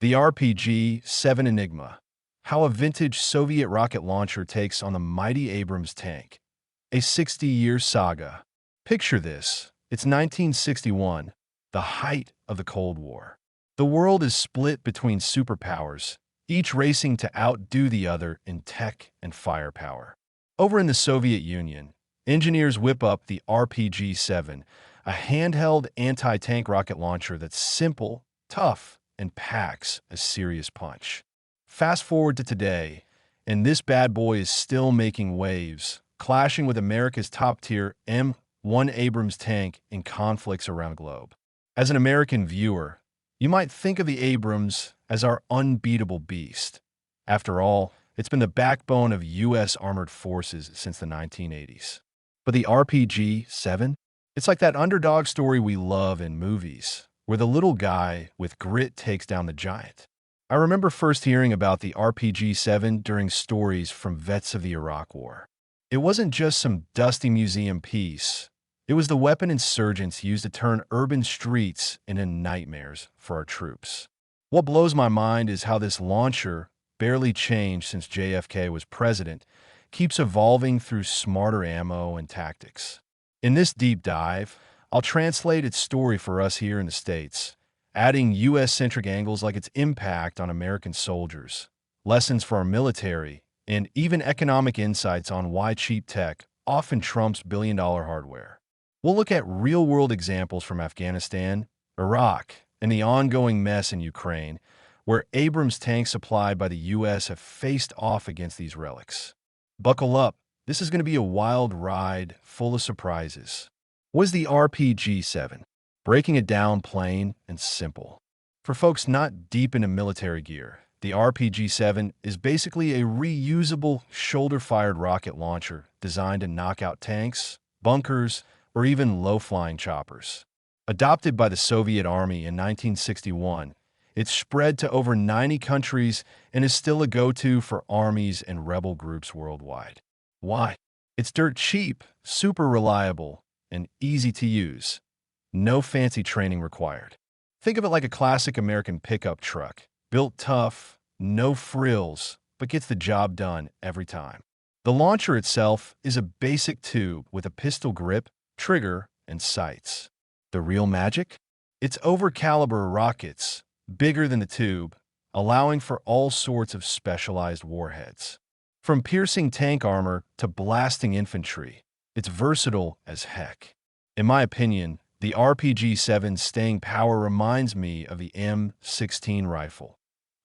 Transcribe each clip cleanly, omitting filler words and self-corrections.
The RPG-7 Enigma. How a vintage Soviet rocket launcher takes on the mighty Abrams tank. A 60-year saga. Picture this. It's 1961, the height of the Cold War. The world is split between superpowers, each racing to outdo the other in tech and firepower. Over in the Soviet Union, engineers whip up the RPG-7, a handheld anti-tank rocket launcher that's simple, tough, and packs a serious punch. Fast forward to today, and this bad boy is still making waves, clashing with America's top-tier M1 Abrams tank in conflicts around the globe. As an American viewer, you might think of the Abrams as our unbeatable beast. After all, it's been the backbone of U.S. armored forces since the 1980s. But the RPG-7? It's like that underdog story we love in movies, where the little guy with grit takes down the giant. I remember first hearing about the RPG-7 during stories from vets of the Iraq War. It wasn't just some dusty museum piece. It was the weapon insurgents used to turn urban streets into nightmares for our troops. What blows my mind is how this launcher, barely changed since JFK was president, keeps evolving through smarter ammo and tactics. In this deep dive, I'll translate its story for us here in the States, adding U.S.-centric angles like its impact on American soldiers, lessons for our military, and even economic insights on why cheap tech often trumps billion-dollar hardware. We'll look at real-world examples from Afghanistan, Iraq, and the ongoing mess in Ukraine, where Abrams tanks supplied by the U.S. have faced off against these relics. Buckle up. This is going to be a wild ride full of surprises. What is the RPG-7? Breaking it down plain and simple. For folks not deep into military gear, the RPG-7 is basically a reusable, shoulder-fired rocket launcher designed to knock out tanks, bunkers, or even low-flying choppers. Adopted by the Soviet Army in 1961, it's spread to over 90 countries and is still a go-to for armies and rebel groups worldwide. Why? It's dirt cheap, super reliable, and easy to use. No fancy training required. Think of it like a classic American pickup truck. Built tough, no frills, but gets the job done every time. The launcher itself is a basic tube with a pistol grip, trigger, and sights. The real magic? It's over-caliber rockets, bigger than the tube, allowing for all sorts of specialized warheads. From piercing tank armor to blasting infantry, it's versatile as heck. In my opinion, the RPG-7's staying power reminds me of the M16 rifle.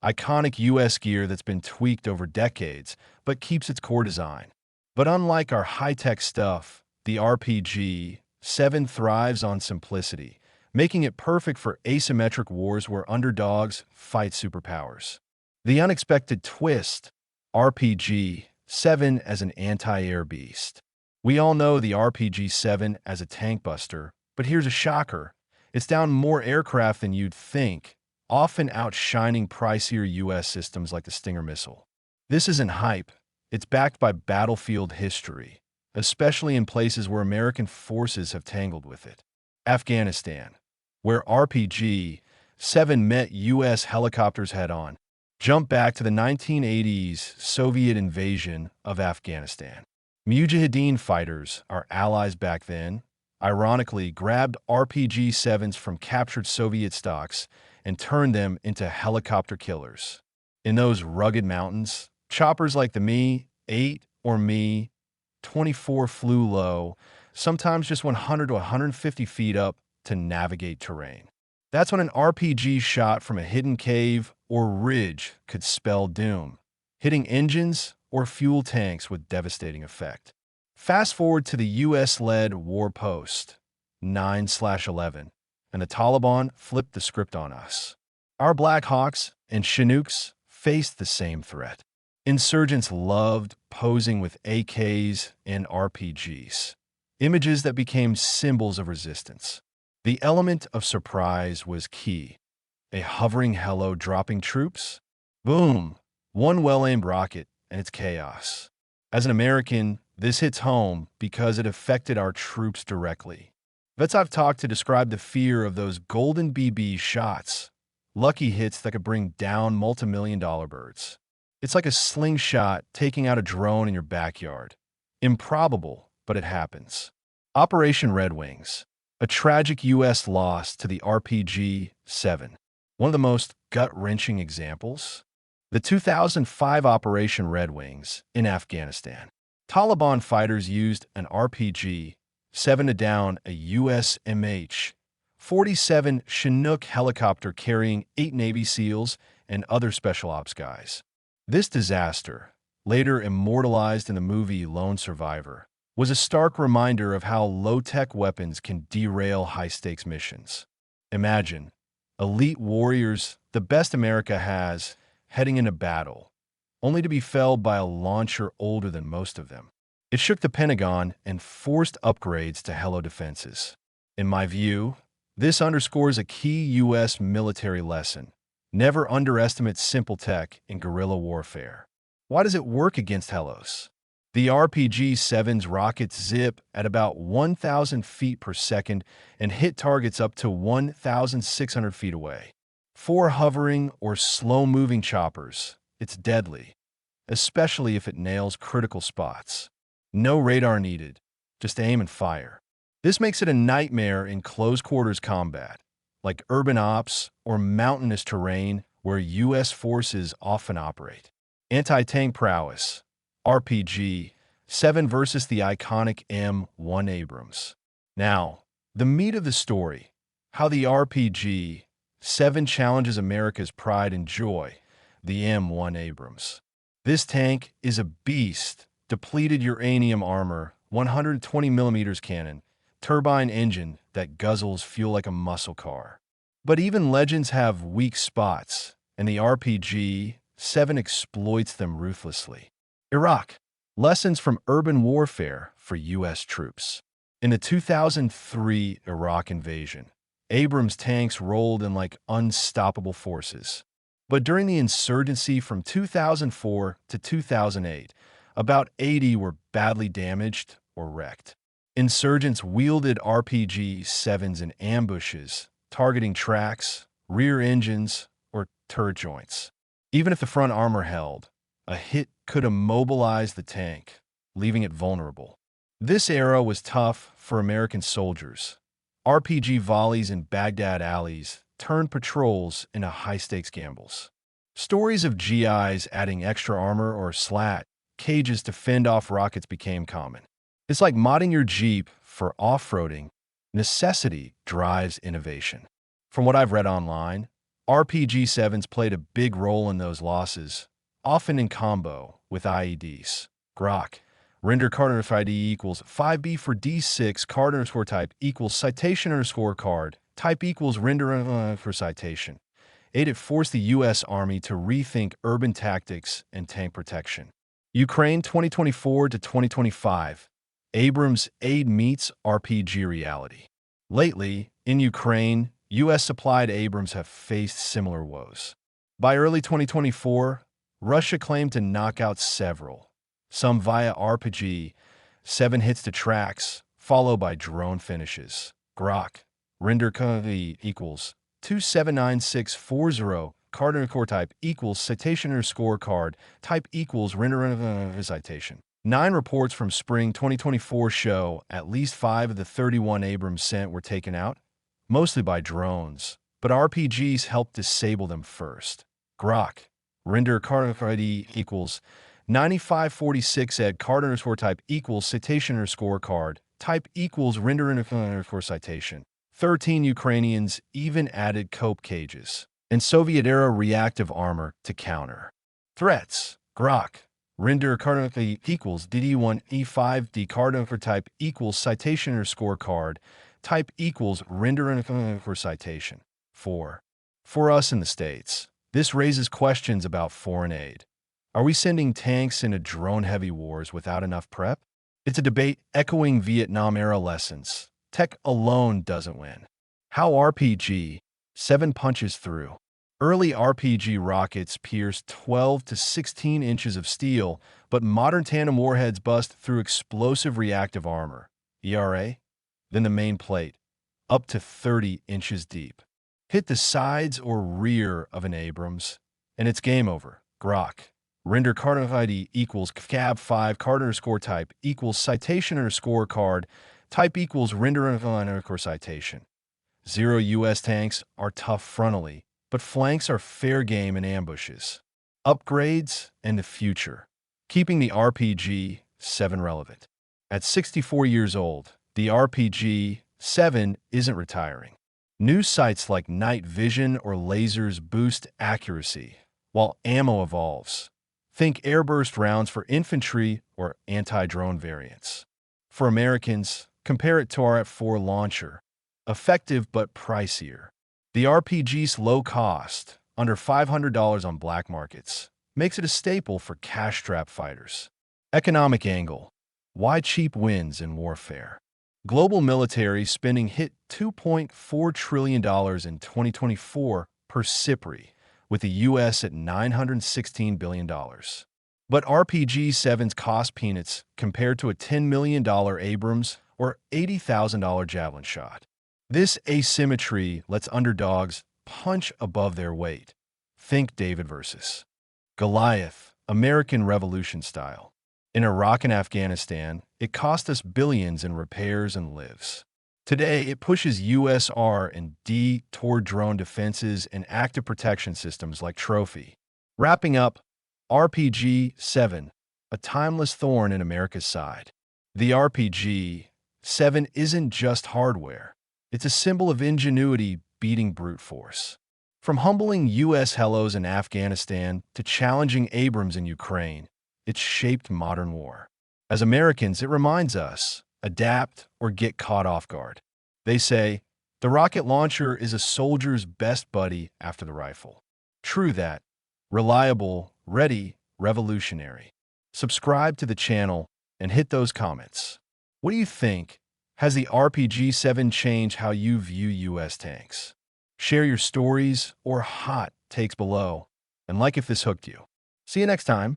Iconic U.S. gear that's been tweaked over decades, but keeps its core design. But unlike our high-tech stuff, the RPG-7 thrives on simplicity, making it perfect for asymmetric wars where underdogs fight superpowers. The unexpected twist, RPG-7 as an anti-air beast. We all know the RPG-7 as a tank buster, but here's a shocker. It's down more aircraft than you'd think, often outshining pricier U.S. systems like the Stinger missile. This isn't hype. It's backed by battlefield history, especially in places where American forces have tangled with it. Afghanistan, where RPG-7 met U.S. helicopters head-on. Jump back to the 1980s Soviet invasion of Afghanistan. Mujahideen fighters, our allies back then, ironically grabbed RPG-7s from captured Soviet stocks and turned them into helicopter killers. In those rugged mountains, choppers like the Mi-8 or Mi-24 flew low, sometimes just 100 to 150 feet up to navigate terrain. That's when an RPG shot from a hidden cave or ridge could spell doom, hitting engines or fuel tanks with devastating effect. Fast forward to the U.S.-led war post, 9/11, and the Taliban flipped the script on us. Our Black Hawks and Chinooks faced the same threat. Insurgents loved posing with AKs and RPGs, images that became symbols of resistance. The element of surprise was key. A hovering helo dropping troops? Boom! One well-aimed rocket, and it's chaos. As an American, this hits home because it affected our troops directly. Vets I've talked to describe the fear of those golden BB shots, lucky hits that could bring down multi-million-dollar birds. It's like a slingshot taking out a drone in your backyard. Improbable, but it happens. Operation Red Wings, a tragic U.S. loss to the RPG-7. One of the most gut-wrenching examples? The 2005 Operation Red Wings in Afghanistan. Taliban fighters used an RPG-7 to down a U.S. MH-47 Chinook helicopter carrying 8 Navy SEALs and other special ops guys. This disaster, later immortalized in the movie Lone Survivor, was a stark reminder of how low-tech weapons can derail high-stakes missions. Imagine, elite warriors, the best America has, heading into battle, only to be felled by a launcher older than most of them. It shook the Pentagon and forced upgrades to Helo defenses. In my view, this underscores a key U.S. military lesson. Never underestimate simple tech in guerrilla warfare. Why does it work against Helos? The RPG-7's rockets zip at about 1,000 feet per second and hit targets up to 1,600 feet away. For hovering or slow-moving choppers, it's deadly, especially if it nails critical spots. No radar needed, just aim and fire. This makes it a nightmare in close-quarters combat, like urban ops or mountainous terrain where U.S. forces often operate. Anti-tank prowess, RPG-7 versus the iconic M1 Abrams. Now, the meat of the story, how the RPG-7 challenges America's pride and joy, the M1 Abrams. This tank is a beast, depleted uranium armor, 120mm cannon, turbine engine that guzzles fuel like a muscle car. But even legends have weak spots, and the RPG-7 exploits them ruthlessly. Iraq. Lessons from urban warfare for U.S. troops. In the 2003 Iraq invasion, Abrams tanks rolled in like unstoppable forces. But during the insurgency from 2004 to 2008, about 80 were badly damaged or wrecked. Insurgents wielded RPG-7s in ambushes, targeting tracks, rear engines, or turret joints. Even if the front armor held, a hit could immobilize the tank, leaving it vulnerable. This era was tough for American soldiers. RPG volleys in Baghdad alleys turned patrols into high-stakes gambles. Stories of GIs adding extra armor or slat cages to fend off rockets became common. It's like modding your Jeep for off-roading. Necessity drives innovation. From what I've read online, RPG-7s played a big role in those losses, often in combo with IEDs. Grok. Render card underscore ID equals 5B for D6 card underscore type equals citation underscore card type equals render for citation. 8. It forced the U.S. Army to rethink urban tactics and tank protection. Ukraine 2024 to 2025. Abrams aid meets RPG reality. Lately, in Ukraine, U.S.-supplied Abrams have faced similar woes. By early 2024, Russia claimed to knock out several, some via RPG-7 hits to tracks, followed by drone finishes. Grok. Render code equals 279640 card underscore type equals citation underscore card type equals render citation. 9 reports from spring 2024 show at least 5 of the 31 Abrams sent were taken out, mostly by drones, but RPGs helped disable them first. Grok. Render card ID equals 9546 ed card underscore type equals citation underscore card type equals render underscore citation. 13 Ukrainians even added cope cages and Soviet-era reactive armor to counter threats. Grok. Render card equals DD1E5D card underscore type equals citation underscore card type equals render underscore citation. 4. For us in the States, this raises questions about foreign aid. Are we sending tanks into drone-heavy wars without enough prep? It's a debate echoing Vietnam-era lessons. Tech alone doesn't win. How RPG-7 punches through. Early RPG rockets pierced 12 to 16 inches of steel, but modern tandem warheads bust through explosive reactive armor, ERA, then the main plate, up to 30 inches deep. Hit the sides or rear of an Abrams, and it's game over. Grok. Render card of ID equals cab 5 card underscore type equals citation underscore card type equals render underscore citation. 0 U.S. tanks are tough frontally, but flanks are fair game in ambushes. Upgrades and the future. Keeping the RPG-7 relevant. At 64 years old, the RPG-7 isn't retiring. New sights like night vision or lasers boost accuracy, while ammo evolves. Think airburst rounds for infantry or anti-drone variants. For Americans, compare it to our F-4 launcher. Effective but pricier. The RPG's low cost, under $500 on black markets, makes it a staple for cash-strapped fighters. Economic angle. Why cheap wins in warfare? Global military spending hit $2.4 trillion in 2024 per CIPRI, with the U.S. at $916 billion. But RPG-7's cost peanuts compared to a $10 million Abrams or $80,000 Javelin shot. This asymmetry lets underdogs punch above their weight. Think David versus Goliath, American Revolution style. In Iraq and Afghanistan, it cost us billions in repairs and lives. Today, it pushes U.S. R&D toward drone defenses and active protection systems like Trophy. Wrapping up, RPG-7, a timeless thorn in America's side. The RPG-7 isn't just hardware. It's a symbol of ingenuity beating brute force. From humbling U.S. hellos in Afghanistan to challenging Abrams in Ukraine, it's shaped modern war. As Americans, it reminds us, adapt or get caught off guard. They say, the rocket launcher is a soldier's best buddy after the rifle. True that. Reliable, ready, revolutionary. Subscribe to the channel and hit those comments. What do you think? Has the RPG-7 changed how you view U.S. tanks? Share your stories or hot takes below, and like if this hooked you. See you next time.